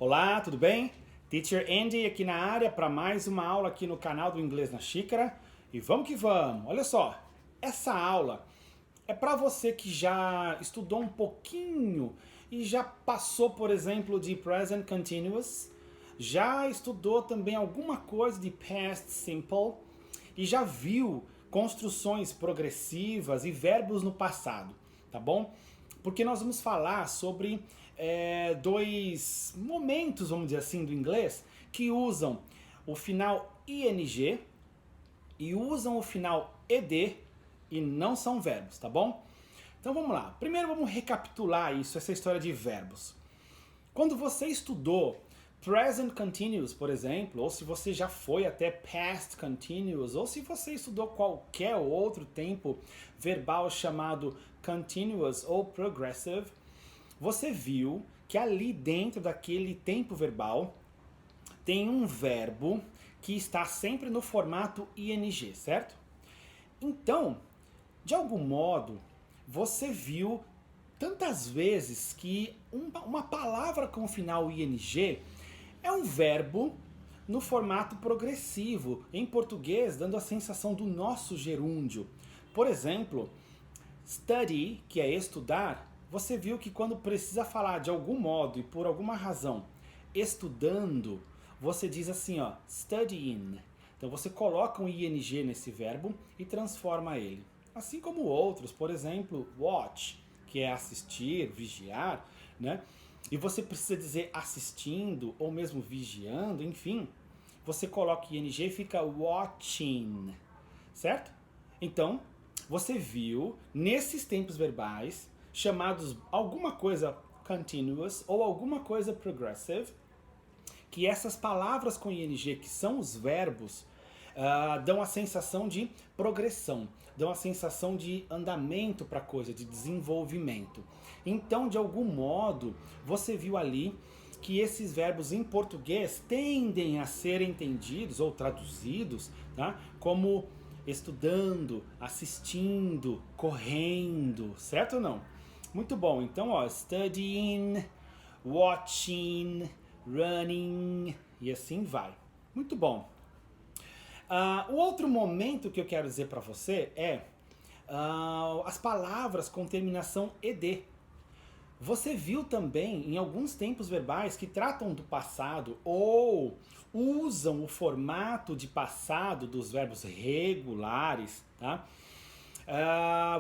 Olá, tudo bem? Teacher Andy aqui na área para mais uma aula aqui no canal do Inglês na Xícara. E vamos que vamos! Olha só, essa aula é para você que já estudou um pouquinho e já passou, por exemplo, de Present Continuous, já estudou também alguma coisa de Past Simple e já viu construções progressivas e verbos no passado, tá bom? Porque nós vamos falar sobre dois momentos, vamos dizer assim, do inglês que usam o final ing e usam o final ed e não são verbos, tá bom? Então vamos lá. Primeiro vamos recapitular isso, essa história de verbos. Quando você estudou Present Continuous, por exemplo, ou se você já foi até Past Continuous, ou se você estudou qualquer outro tempo verbal chamado Continuous ou Progressive, você viu que ali dentro daquele tempo verbal tem um verbo que está sempre no formato ing, certo? Então, de algum modo, você viu tantas vezes que uma palavra com final ing é um verbo no formato progressivo, em português, dando a sensação do nosso gerúndio. Por exemplo, study, que é estudar, você viu que quando precisa falar de algum modo e por alguma razão estudando, você diz assim, ó, studying. Então você coloca um ing nesse verbo e transforma ele. Assim como outros, por exemplo, watch, que é assistir, vigiar, né? E você precisa dizer assistindo ou mesmo vigiando, enfim, você coloca ing e fica watching, certo? Então, você viu nesses tempos verbais chamados alguma coisa continuous ou alguma coisa progressive, que essas palavras com ing, que são os verbos, dão a sensação de progressão, dão a sensação de andamento para a coisa, de desenvolvimento. Então, de algum modo, você viu ali que esses verbos em português tendem a ser entendidos ou traduzidos, tá, como estudando, assistindo, correndo, certo ou não? Muito bom, então ó, studying, watching, running e assim vai. Muito bom. O outro momento que eu quero dizer para você é as palavras com terminação ed. Você viu também em alguns tempos verbais que tratam do passado ou usam o formato de passado dos verbos regulares, tá?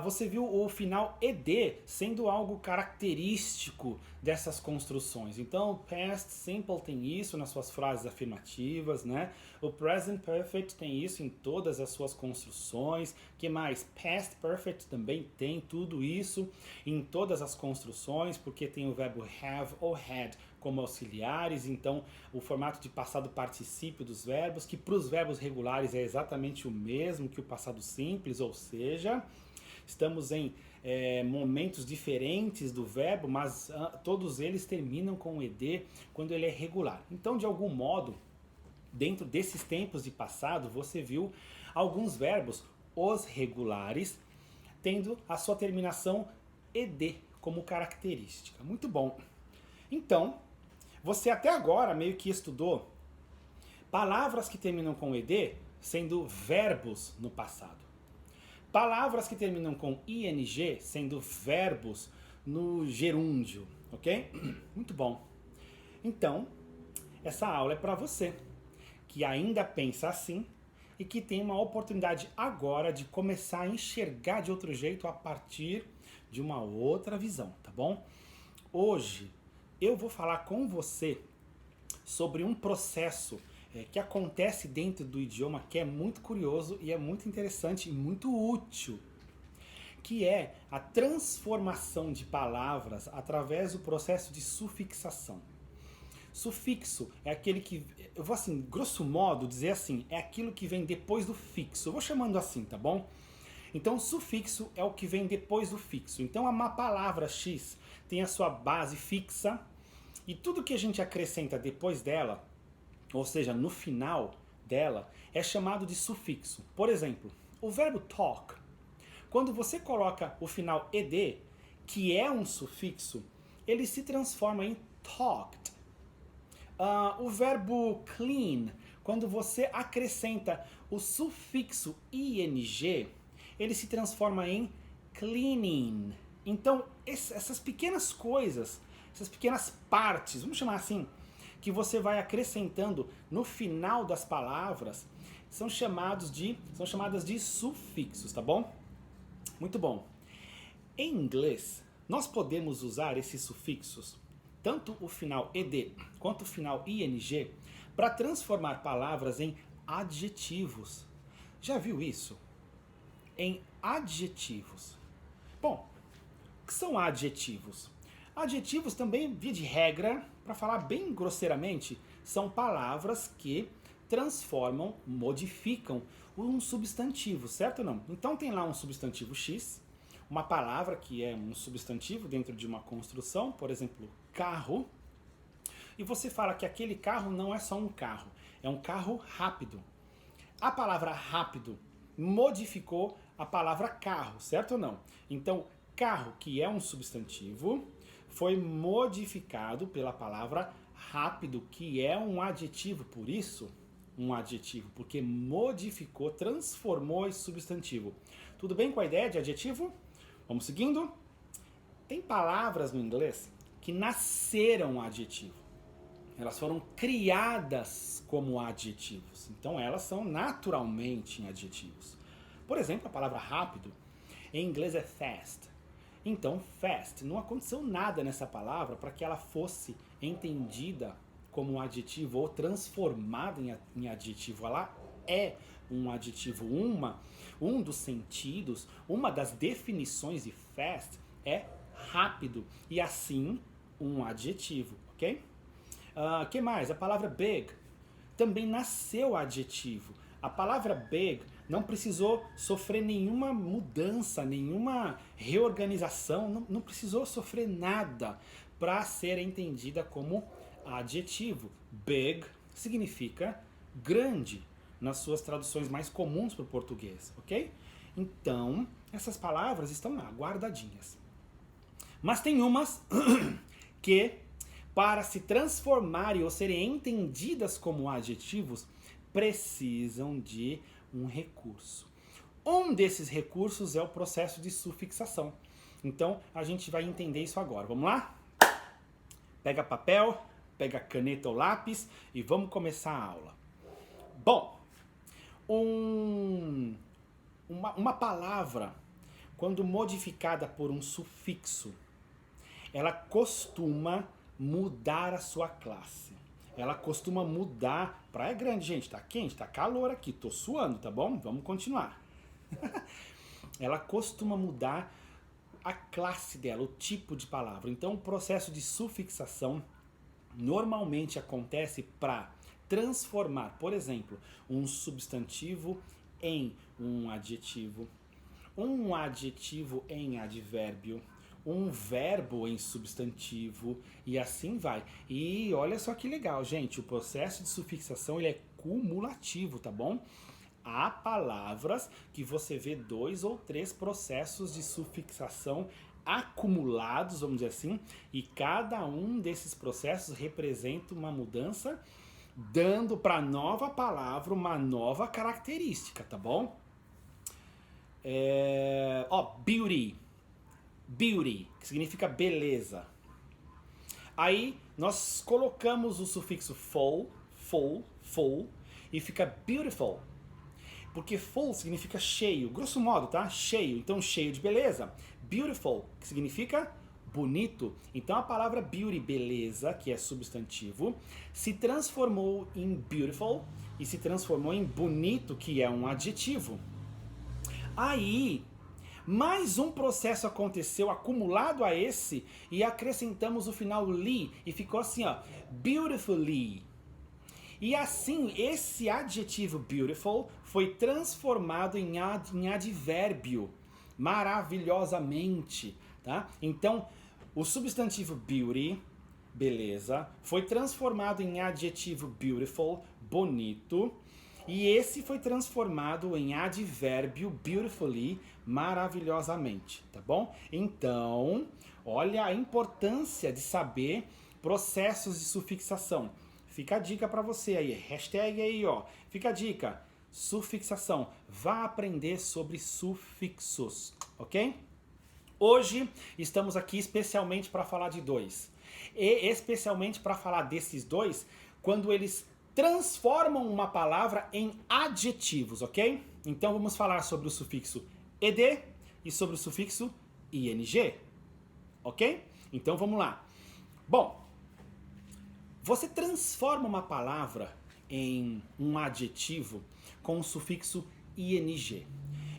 Você viu o final ed sendo algo característico dessas construções. Então, past simple tem isso nas suas frases afirmativas, né? O present perfect tem isso em todas as suas construções. Que mais? Past perfect também tem tudo isso em todas as construções, porque tem o verbo have ou had como auxiliares, então o formato de passado particípio dos verbos, que para os verbos regulares é exatamente o mesmo que o passado simples, ou seja, estamos em momentos diferentes do verbo, mas todos eles terminam com ed quando ele é regular. Então, de algum modo, dentro desses tempos de passado, você viu alguns verbos, os regulares, tendo a sua terminação ed como característica. Muito bom. Então, você até agora meio que estudou palavras que terminam com ed sendo verbos no passado. Palavras que terminam com ing sendo verbos no gerúndio, ok? Muito bom. Então, essa aula é para você que ainda pensa assim e que tem uma oportunidade agora de começar a enxergar de outro jeito a partir de uma outra visão, tá bom? Hoje eu vou falar com você sobre um processo que acontece dentro do idioma que é muito curioso e é muito interessante e muito útil, que é a transformação de palavras através do processo de sufixação. Sufixo é aquele que, eu vou assim, grosso modo dizer assim, é aquilo que vem depois do fixo. Eu vou chamando assim, tá bom? Então, sufixo é o que vem depois do fixo. Então, uma palavra X tem a sua base fixa e tudo que a gente acrescenta depois dela, ou seja, no final dela, é chamado de sufixo. Por exemplo, o verbo talk. Quando você coloca o final ed, que é um sufixo, ele se transforma em talked. O verbo clean, quando você acrescenta o sufixo ing, ele se transforma em cleaning. Então, essas pequenas coisas, essas pequenas partes, vamos chamar assim, que você vai acrescentando no final das palavras, são chamadas de sufixos, tá bom? Muito bom. Em inglês, nós podemos usar esses sufixos, tanto o final ed quanto o final ing, para transformar palavras em adjetivos. Já viu isso? Em adjetivos. Bom, o que são adjetivos? Adjetivos também, via de regra, para falar bem grosseiramente, são palavras que transformam, modificam um substantivo, certo ou não? Então tem lá um substantivo X, uma palavra que é um substantivo dentro de uma construção, por exemplo, carro, e você fala que aquele carro não é só um carro, é um carro rápido. A palavra rápido modificou a palavra carro, certo ou não? Então, carro, que é um substantivo, foi modificado pela palavra rápido, que é um adjetivo. Por isso, um adjetivo, porque modificou, transformou esse substantivo. Tudo bem com a ideia de adjetivo? Vamos seguindo? Tem palavras no inglês que nasceram adjetivo. Elas foram criadas como adjetivos. Então elas são naturalmente em adjetivos. Por exemplo, a palavra rápido em inglês é fast. Então, fast, não aconteceu nada nessa palavra para que ela fosse entendida como um adjetivo ou transformada em adjetivo. Ela é um adjetivo. Um dos sentidos, uma das definições de fast é rápido. E assim, um adjetivo, ok? Que mais? A palavra big também nasceu adjetivo. A palavra big não precisou sofrer nenhuma mudança, nenhuma reorganização, não precisou sofrer nada para ser entendida como adjetivo. Big significa grande nas suas traduções mais comuns para o português, ok? Então, essas palavras estão lá, guardadinhas. Mas tem umas que, para se transformarem ou serem entendidas como adjetivos, precisam de um recurso. Um desses recursos é o processo de sufixação. Então, a gente vai entender isso agora. Vamos lá? Pega papel, pega caneta ou lápis e vamos começar a aula. Bom, uma palavra, quando modificada por um sufixo, ela costuma mudar a sua classe. Ela costuma mudar. Praia Grande, gente, tá quente, tá calor aqui, tô suando, tá bom? Vamos continuar. Ela costuma mudar a classe dela, o tipo de palavra. Então, o processo de sufixação normalmente acontece para transformar, por exemplo, um substantivo em um adjetivo em advérbio, um verbo em substantivo e assim vai. E olha só que legal, gente, o processo de sufixação ele é cumulativo, tá bom? Há palavras que você vê 2 ou 3 processos de sufixação acumulados, vamos dizer assim, e cada um desses processos representa uma mudança, dando para a nova palavra uma nova característica, tá bom? Beauty. Beauty, que significa beleza. Aí nós colocamos o sufixo full, e fica beautiful. Porque full significa cheio, grosso modo, tá? Cheio, então cheio de beleza. Beautiful, que significa bonito. Então a palavra beauty, beleza, que é substantivo, se transformou em beautiful e se transformou em bonito, que é um adjetivo. Aí, mais um processo aconteceu acumulado a esse e acrescentamos o final ly e ficou assim, ó, beautifully. E assim, esse adjetivo beautiful foi transformado em advérbio, maravilhosamente, tá? Então, o substantivo beauty, beleza, foi transformado em adjetivo beautiful, bonito, e esse foi transformado em advérbio beautifully, maravilhosamente, tá bom? Então, olha a importância de saber processos de sufixação. fica a dica para você aí, hashtag aí, ó, fica a dica, sufixação, vá aprender sobre sufixos, ok? Hoje estamos aqui especialmente para falar de dois, e especialmente para falar desses dois, quando eles transformam uma palavra em adjetivos, ok? Então vamos falar sobre o sufixo ed e sobre o sufixo ing, ok? Então vamos lá. Bom, você transforma uma palavra em um adjetivo com o sufixo ing.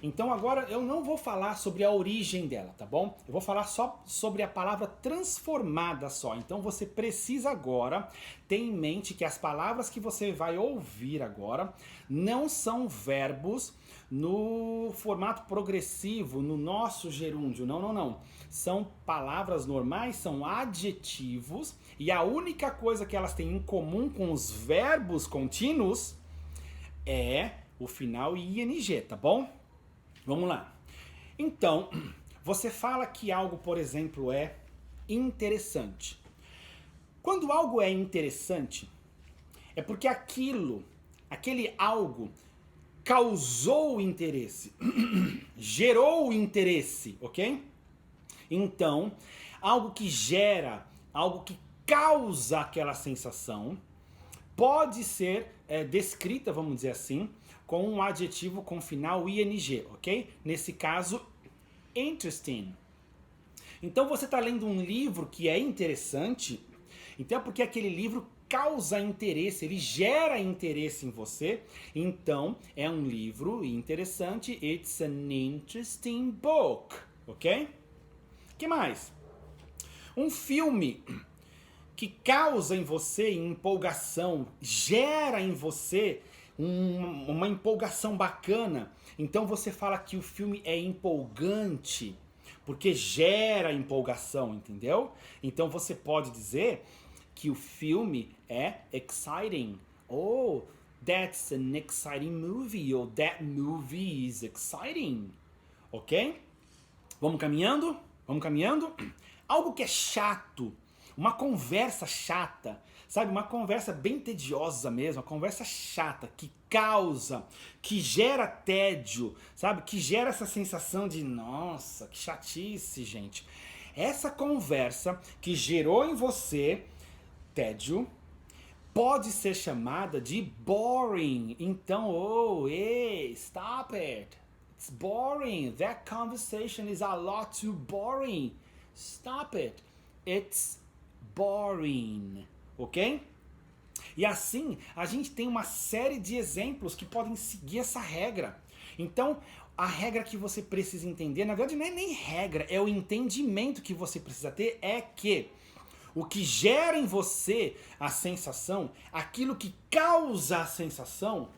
Então agora eu não vou falar sobre a origem dela, tá bom? Eu vou falar só sobre a palavra transformada só. Então você precisa agora ter em mente que as palavras que você vai ouvir agora não são verbos no formato progressivo, no nosso gerúndio. Não, não, não. São palavras normais, são adjetivos, e a única coisa que elas têm em comum com os verbos contínuos é o final ing, tá bom? Vamos lá. Então, você fala que algo, por exemplo, é interessante. Quando algo é interessante, é porque aquele algo causou interesse, gerou interesse, ok? Então, algo que gera, algo que causa aquela sensação, pode ser descrita, vamos dizer assim, com um adjetivo com final ing, ok? Nesse caso, interesting. Então você está lendo um livro que é interessante, então é porque aquele livro causa interesse, ele gera interesse em você, então é um livro interessante, it's an interesting book, ok? Que mais? Um filme que causa em você empolgação, gera em você uma empolgação bacana. Então você fala que o filme é empolgante, porque gera empolgação, entendeu? Então você pode dizer que o filme é exciting. Oh, that's an exciting movie. Or that movie is exciting. Ok? Vamos caminhando? Vamos caminhando? Algo que é chato, uma conversa chata, sabe? Uma conversa bem tediosa mesmo, uma conversa chata, que causa, que gera tédio, sabe? Que gera essa sensação de, nossa, que chatice, gente. Essa conversa que gerou em você tédio pode ser chamada de boring. Então, stop it. It's boring. That conversation is a lot too boring. Stop it. It's boring. Ok? E assim, a gente tem uma série de exemplos que podem seguir essa regra. Então, a regra que você precisa entender, na verdade não é nem regra, é o entendimento que você precisa ter, é que o que gera em você a sensação, aquilo que causa a sensação,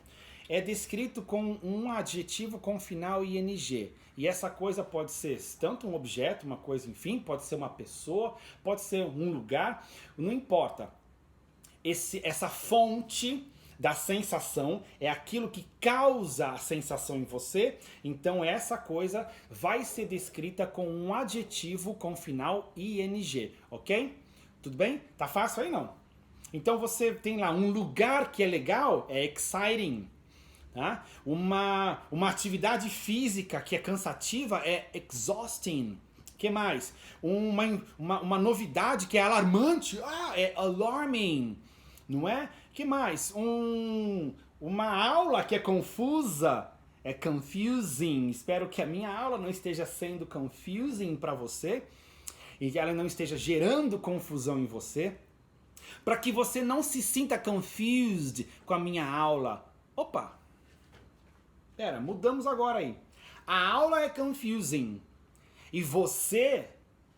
é descrito com um adjetivo com final ing. E essa coisa pode ser tanto um objeto, uma coisa, enfim, pode ser uma pessoa, pode ser um lugar, não importa. Essa fonte da sensação é aquilo que causa a sensação em você, então essa coisa vai ser descrita com um adjetivo com final ing, ok? Tudo bem? Tá fácil aí não? Então você tem lá um lugar que é legal, é exciting. Tá? Uma atividade física que é cansativa é exhausting. Que mais? Uma novidade que é alarmante, é alarming. Não é? Que mais? Uma aula que é confusa é confusing. Espero que a minha aula não esteja sendo confusing para você e que ela não esteja gerando confusão em você, para que você não se sinta confused com a minha aula. Opa! Pera, mudamos agora aí. A aula é confusing. E você,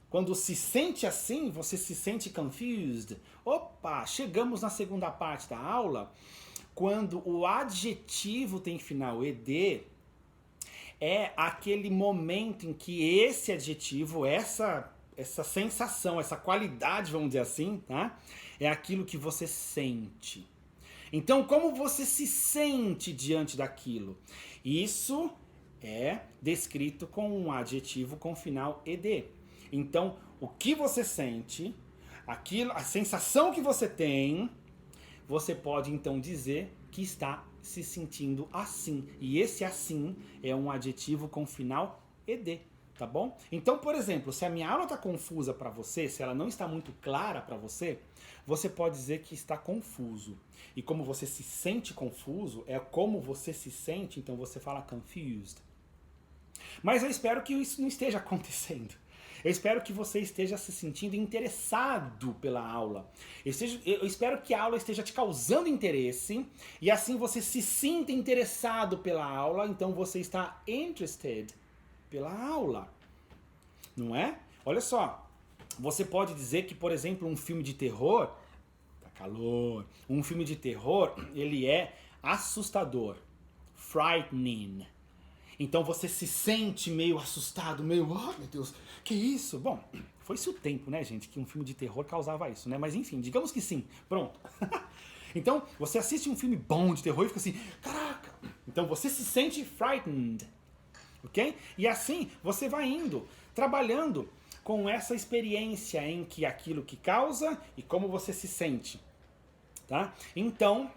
quando se sente assim, você se sente confused. Opa, chegamos na segunda parte da aula, quando o adjetivo tem final ed, é aquele momento em que esse adjetivo, essa sensação, essa qualidade, vamos dizer assim, tá? É aquilo que você sente. Então, como você se sente diante daquilo? Isso é descrito com um adjetivo com final ed. Então, o que você sente, aquilo, a sensação que você tem, você pode então dizer que está se sentindo assim. E esse assim é um adjetivo com final ed, tá bom? Então, por exemplo, se a minha aula está confusa para você, se ela não está muito clara para você, você pode dizer que está confuso. E como você se sente confuso, é como você se sente, então você fala confused. Mas eu espero que isso não esteja acontecendo. Eu espero que você esteja se sentindo interessado pela aula. Eu espero que a aula esteja te causando interesse e assim você se sinta interessado pela aula, então você está interested pela aula. Não é? Olha só, você pode dizer que, por exemplo, um filme de terror, tá calor, um filme de terror, ele é assustador, frightening. Então você se sente meio assustado, meio, oh meu Deus, que isso? Bom, foi-se o tempo, né, gente, que um filme de terror causava isso, né? Mas enfim, digamos que sim, pronto. Então, você assiste um filme bom de terror e fica assim, caraca! Então você se sente frightened, ok? E assim você vai indo, trabalhando com essa experiência em que aquilo que causa e como você se sente, tá? Então,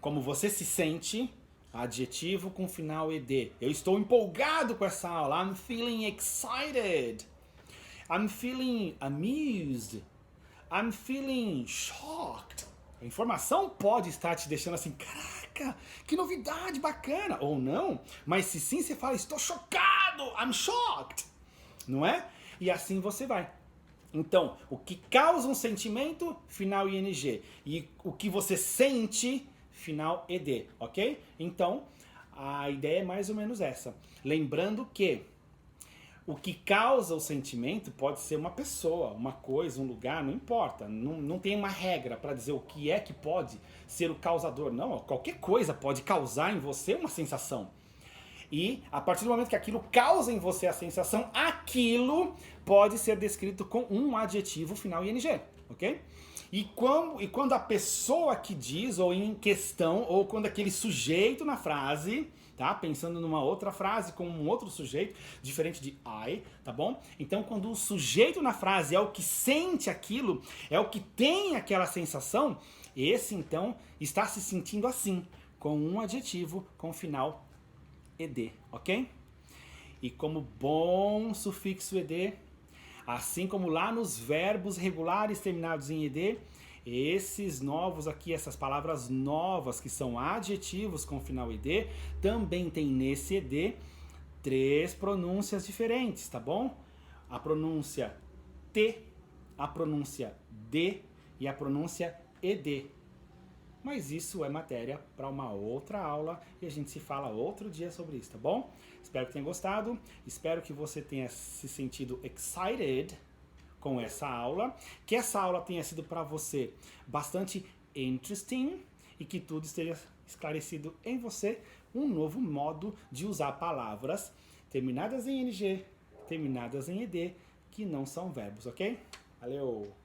como você se sente... Adjetivo com final ed. Eu estou empolgado com essa aula. I'm feeling excited. I'm feeling amused. I'm feeling shocked. A informação pode estar te deixando assim, caraca, que novidade bacana. Ou não, mas se sim, você fala, estou chocado. I'm shocked. Não é? E assim você vai. Então, o que causa um sentimento, final ing. E o que você sente, final ed, ok? Então, a ideia é mais ou menos essa. Lembrando que o que causa o sentimento pode ser uma pessoa, uma coisa, um lugar, não importa. Não tem uma regra para dizer o que é que pode ser o causador. Não, qualquer coisa pode causar em você uma sensação. E a partir do momento que aquilo causa em você a sensação, aquilo pode ser descrito com um adjetivo final ing, ok? E quando a pessoa que diz, ou em questão, ou quando aquele sujeito na frase, tá? Pensando numa outra frase com um outro sujeito, diferente de I, tá bom? Então quando o sujeito na frase é o que sente aquilo, é o que tem aquela sensação, esse então está se sentindo assim, com um adjetivo com final ed, ok? E como bom sufixo ed, assim como lá nos verbos regulares terminados em ed, esses novos aqui, essas palavras novas que são adjetivos com final ed, também tem nesse ed 3 pronúncias diferentes, tá bom? A pronúncia t, a pronúncia d e a pronúncia ed. Mas isso é matéria para uma outra aula e a gente se fala outro dia sobre isso, tá bom? Espero que tenha gostado, espero que você tenha se sentido excited com essa aula, que essa aula tenha sido para você bastante interesting e que tudo esteja esclarecido em você, um novo modo de usar palavras terminadas em ing, terminadas em ed, que não são verbos, ok? Valeu!